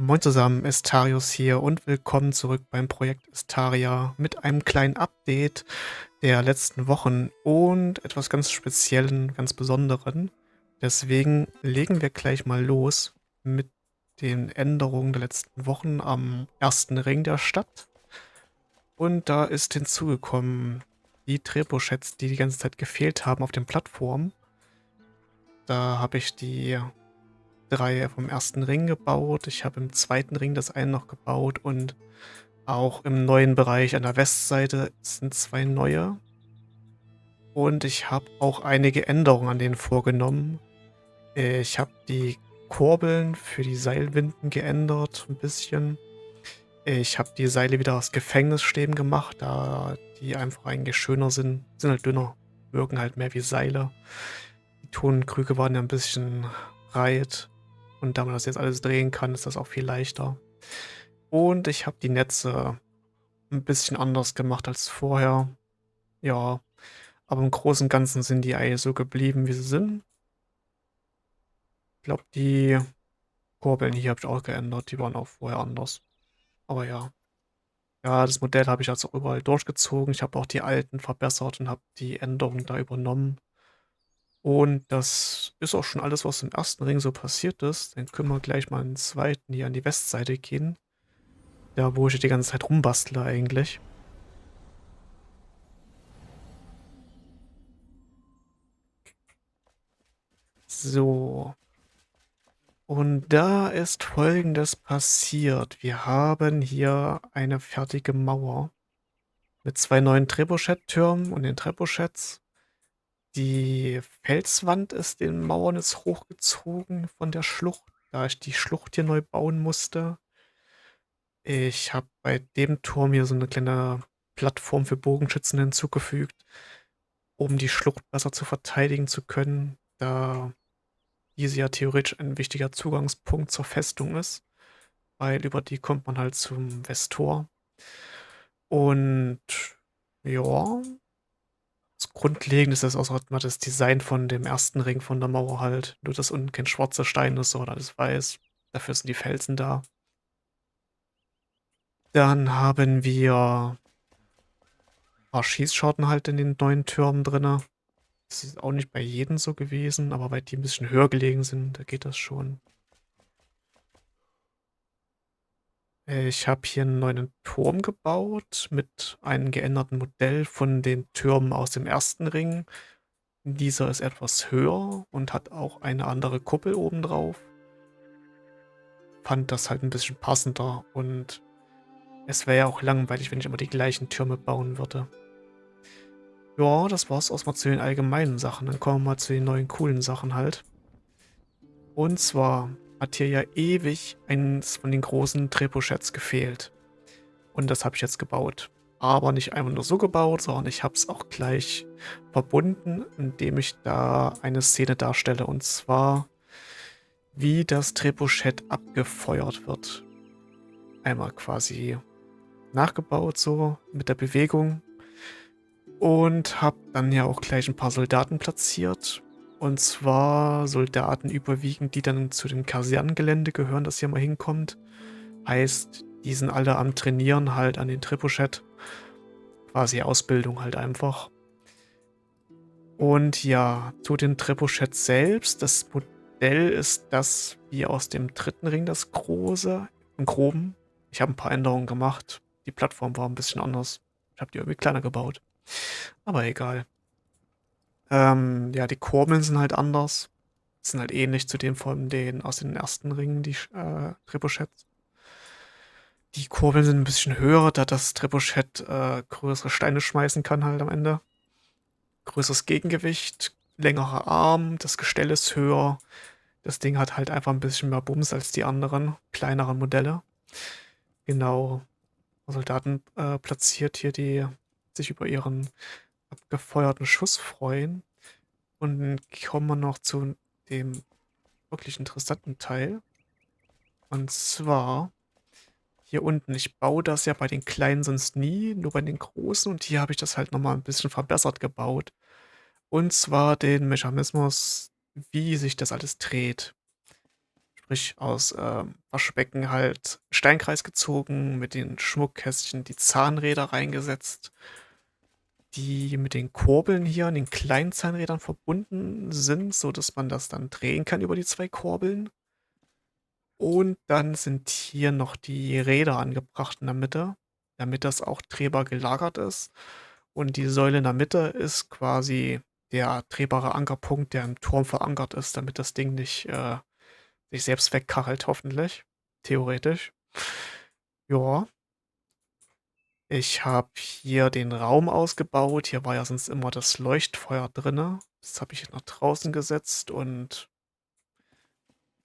Moin zusammen, Estarius hier und willkommen zurück beim Projekt Estaria mit einem kleinen Update der letzten Wochen und etwas ganz Speziellen, ganz Besonderen. Deswegen legen wir gleich mal los mit den Änderungen der letzten Wochen am ersten Ring der Stadt. Und da ist hinzugekommen die Trebuchets, die die ganze Zeit gefehlt haben auf den Plattformen. Da habe ich die 3 vom ersten Ring gebaut. Ich habe im zweiten Ring das eine noch gebaut und auch im neuen Bereich an der Westseite sind 2 neue. Und ich habe auch einige Änderungen an denen vorgenommen. Ich habe die Kurbeln für die Seilwinden geändert, ein bisschen. Ich habe die Seile wieder aus Gefängnisstäben gemacht, da die einfach eigentlich schöner sind. Sind halt dünner, wirken halt mehr wie Seile. Die Tonkrüge waren ja ein bisschen breit. Und da man das jetzt alles drehen kann, ist das auch viel leichter. Und ich habe die Netze ein bisschen anders gemacht als vorher. Ja, aber im Großen und Ganzen sind die eigentlich so geblieben, wie sie sind. Ich glaube, die Kurbeln hier habe ich auch geändert. Die waren auch vorher anders. Aber ja. Ja, das Modell habe ich jetzt auch überall durchgezogen. Ich habe auch die alten verbessert und habe die Änderungen da übernommen. Und das ist auch schon alles, was im ersten Ring so passiert ist. Dann können wir gleich mal in den zweiten hier an die Westseite gehen. Da, wo ich die ganze Zeit rumbastle eigentlich. So. Und da ist Folgendes passiert. Wir haben hier eine fertige Mauer mit 2 neuen Trebuchet-Türmen und den Trebuchets. Die Felswand ist den Mauern jetzt hochgezogen von der Schlucht, da ich die Schlucht hier neu bauen musste. Ich habe bei dem Turm hier so eine kleine Plattform für Bogenschützen hinzugefügt, um die Schlucht besser zu verteidigen zu können, da diese ja theoretisch ein wichtiger Zugangspunkt zur Festung ist, weil über die kommt man halt zum Westtor. Und ja, das Grundlegend ist das auch mal das Design von dem ersten Ring von der Mauer halt. Nur, dass unten kein schwarzer Stein ist, sondern alles weiß. Dafür sind die Felsen da. Dann haben wir ein paar Schießscharten halt in den neuen Türmen drin. Das ist auch nicht bei jedem so gewesen, aber weil die ein bisschen höher gelegen sind, da geht das schon. Ich habe hier einen neuen Turm gebaut mit einem geänderten Modell von den Türmen aus dem ersten Ring. Dieser ist etwas höher und hat auch eine andere Kuppel obendrauf. Fand das halt ein bisschen passender und es wäre ja auch langweilig, wenn ich immer die gleichen Türme bauen würde. Ja, das war's erstmal zu den allgemeinen Sachen. Dann kommen wir mal zu den neuen coolen Sachen halt. Und zwar hat hier ja ewig eins von den großen Trebuchets gefehlt. Und das habe ich jetzt gebaut. Aber nicht einfach nur so gebaut, sondern ich habe es auch gleich verbunden, indem ich da eine Szene darstelle. Und zwar, wie das Trebuchet abgefeuert wird. Einmal quasi nachgebaut, so mit der Bewegung. Und habe dann ja auch gleich ein paar Soldaten platziert. Und zwar Soldaten überwiegend, die dann zu dem Kasernengelände gehören, das hier mal hinkommt. Heißt, die sind alle am Trainieren halt an den Trebuchet. Quasi Ausbildung halt einfach. Und ja, zu den Trebuchets selbst. Das Modell ist das wie aus dem dritten Ring, das große, im Groben. Ich habe ein paar Änderungen gemacht. Die Plattform war ein bisschen anders. Ich habe die irgendwie kleiner gebaut. Aber egal. Ja, die Kurbeln sind halt anders. Sind halt ähnlich zu dem von den aus den ersten Ringen, die Trebuchets. Die Kurbeln sind ein bisschen höher, da das Trebuchet größere Steine schmeißen kann halt am Ende. Größeres Gegengewicht, längerer Arm, das Gestell ist höher. Das Ding hat halt einfach ein bisschen mehr Bums als die anderen, kleineren Modelle. Genau. Soldaten platziert hier, die sich über ihren abgefeuerten Schuss freuen. Und dann kommen wir noch zu dem wirklich interessanten Teil. Und zwar hier unten. Ich baue das ja bei den kleinen sonst nie, nur bei den großen. Und hier habe ich das halt nochmal ein bisschen verbessert gebaut. Und zwar den Mechanismus, wie sich das alles dreht. frisch aus Waschbecken halt Steinkreis gezogen, mit den Schmuckkästchen die Zahnräder reingesetzt, die mit den Kurbeln hier an den kleinen Zahnrädern verbunden sind, so dass man das dann drehen kann über die 2 Kurbeln. Und dann sind hier noch die Räder angebracht in der Mitte, damit das auch drehbar gelagert ist. Und die Säule in der Mitte ist quasi der drehbare Ankerpunkt, der im Turm verankert ist, damit das Ding nicht sich selbst wegkachelt, hoffentlich. Theoretisch. Ja, ich habe hier den Raum ausgebaut. Hier war ja sonst immer das Leuchtfeuer drinne. Das habe ich nach draußen gesetzt und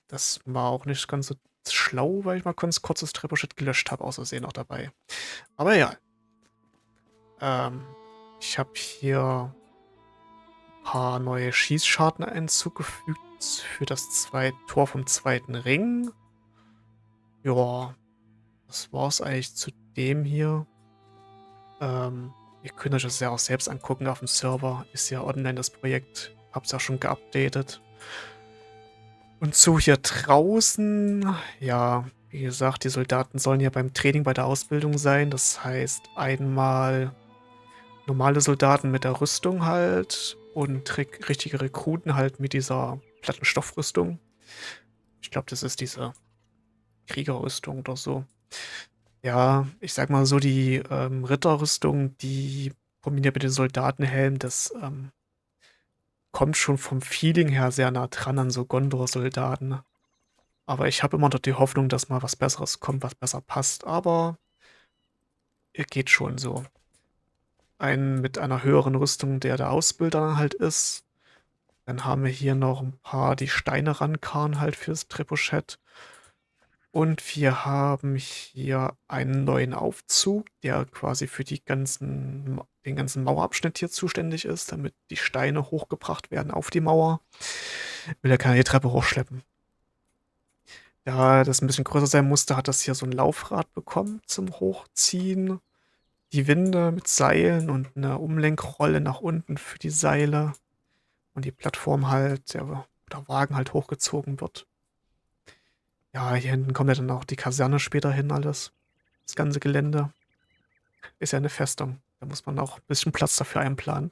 das war auch nicht ganz so schlau, weil ich mal kurz das Trebuchet gelöscht habe, aus Versehen auch dabei. Aber ja, ich habe hier ein paar neue Schießscharten hinzugefügt für das Tor vom zweiten Ring. Ja, das war's eigentlich zu dem hier. Ihr könnt euch das ja auch selbst angucken auf dem Server. Ist ja online das Projekt. Hab's ja schon geupdatet. Und so hier draußen, ja, wie gesagt, die Soldaten sollen ja beim Training bei der Ausbildung sein. Das heißt, einmal normale Soldaten mit der Rüstung halt und richtige Rekruten halt mit dieser Plattenstoffrüstung. Ich glaube, das ist diese Kriegerrüstung oder so. Ja, ich sag mal so, die Ritterrüstung, die kombiniert mit den Soldatenhelm, das kommt schon vom Feeling her sehr nah dran an so Gondor-Soldaten. Aber ich habe immer noch die Hoffnung, dass mal was Besseres kommt, was besser passt. Aber geht schon so. Einen mit einer höheren Rüstung, der Ausbilder halt ist. Dann haben wir hier noch ein paar, die Steine rankarren halt fürs Trebuchet. Und wir haben hier einen neuen Aufzug, der quasi für den ganzen Mauerabschnitt hier zuständig ist, damit die Steine hochgebracht werden auf die Mauer. Will er keine Treppe hochschleppen. Da das ein bisschen größer sein musste, hat das hier so ein Laufrad bekommen zum Hochziehen. Die Winde mit Seilen und eine Umlenkrolle nach unten für die Seile. Und die Plattform halt, der Wagen halt hochgezogen wird. Ja, hier hinten kommt ja dann auch die Kaserne später hin alles. Das ganze Gelände ist ja eine Festung. Da muss man auch ein bisschen Platz dafür einplanen.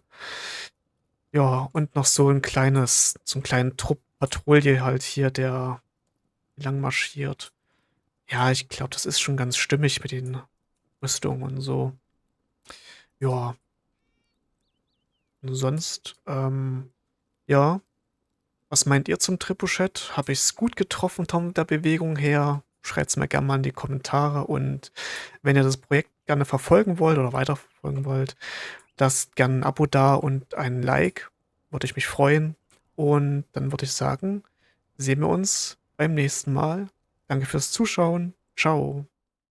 Ja, und noch so ein kleinen Trupp Patrouille halt hier, der lang marschiert. Ja, ich glaube, das ist schon ganz stimmig mit den Rüstungen und so. Ja, und sonst, ja. Was meint ihr zum Trebuchet? Habe ich es gut getroffen von der Bewegung her? Schreibt es mir gerne mal in die Kommentare. Und wenn ihr das Projekt gerne verfolgen wollt oder weiterverfolgen wollt, lasst gerne ein Abo da und ein Like. Würde ich mich freuen. Und dann würde ich sagen, sehen wir uns beim nächsten Mal. Danke fürs Zuschauen. Ciao.